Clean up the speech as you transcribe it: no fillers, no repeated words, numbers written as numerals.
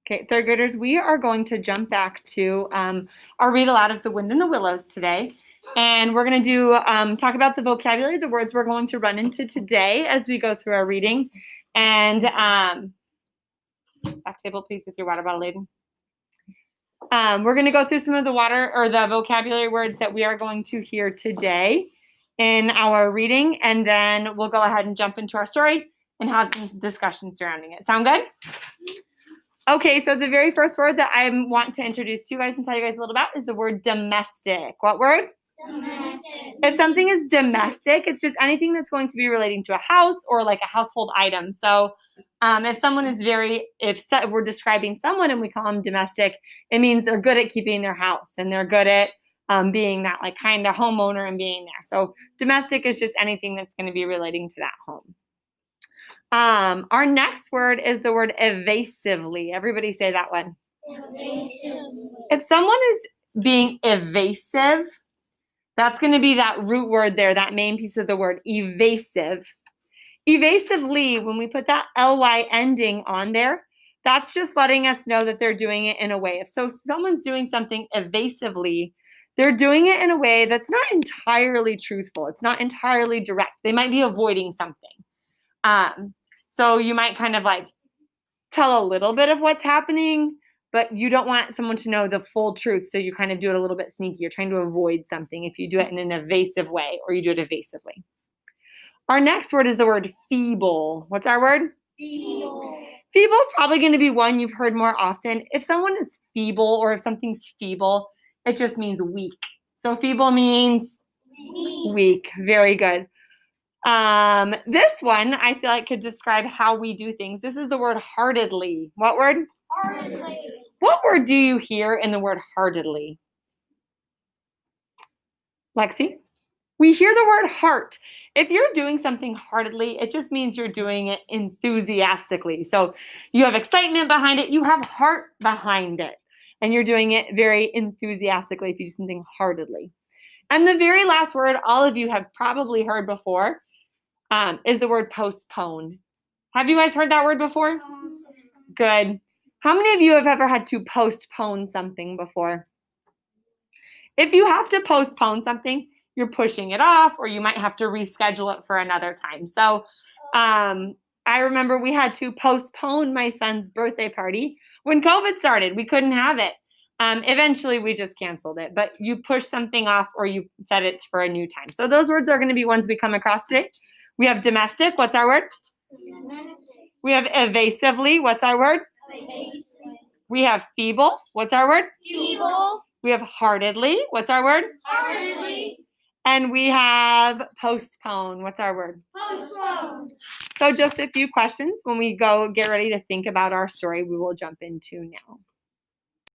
Okay, third graders, we are going to jump back to our read aloud of The Wind in the Willows today. And we're going to do talk about the vocabulary, the words we're going to run into today as we go through our reading. And back table, please, with your water bottle laden. We're going to go through some of the vocabulary words that we are going to hear today in our reading, and then we'll go ahead and jump into our story and have some discussion surrounding it. Sound good? Okay, so the very first word that I want to introduce to you guys and tell you guys a little about is the word domestic. What word? Domestic. If something is domestic, it's just anything that's going to be relating to a house or like a household item. So if someone is if we're describing someone and we call them domestic, it means they're good at keeping their house and they're good at being that like kind of homeowner and being there. So domestic is just anything that's going to be relating to that home. Our next word is the word evasively. Everybody say that one. Evasively. If someone is being evasive, that's going to be that root word there, that main piece of the word, evasive. Evasively, when we put that ly ending on there, that's just letting us know that they're doing it in a way. If someone's doing something evasively, they're doing it in a way that's not entirely truthful. It's not entirely direct. They might be avoiding something. So you might kind of like tell a little bit of what's happening, but you don't want someone to know the full truth. So you kind of do it a little bit sneaky. You're trying to avoid something if you do it in an evasive way or you do it evasively. Our next word is the word feeble. What's our word? Feeble. Feeble is probably going to be one you've heard more often. If someone is feeble or if something's feeble, it just means weak. So feeble means weak. Very good. This one I feel like could describe how we do things. This is the word heartedly. What word? Heartedly. What word do you hear in the word heartedly? Lexi? We hear the word heart. If you're doing something heartedly, it just means you're doing it enthusiastically. So you have excitement behind it, you have heart behind it, and you're doing it very enthusiastically if you do something heartedly. And the very last word all of you have probably heard before is the word postpone. Have you guys heard that word before? Good. How many of you have ever had to postpone something before? If you have to postpone something, you're pushing it off, or you might have to reschedule it for another time. So I remember we had to postpone my son's birthday party when COVID started. We couldn't have it. Eventually, we just canceled it. But you push something off or you set it for a new time. So those words are going to be ones we come across today. We have domestic. What's our word? Domestic. We have evasively. What's our word? Evasive. We have feeble. What's our word? Feeble. We have heartedly. What's our word? Heartedly. And we have postpone. What's our word? Postpone. So just a few questions when we go get ready to think about our story we will jump into now.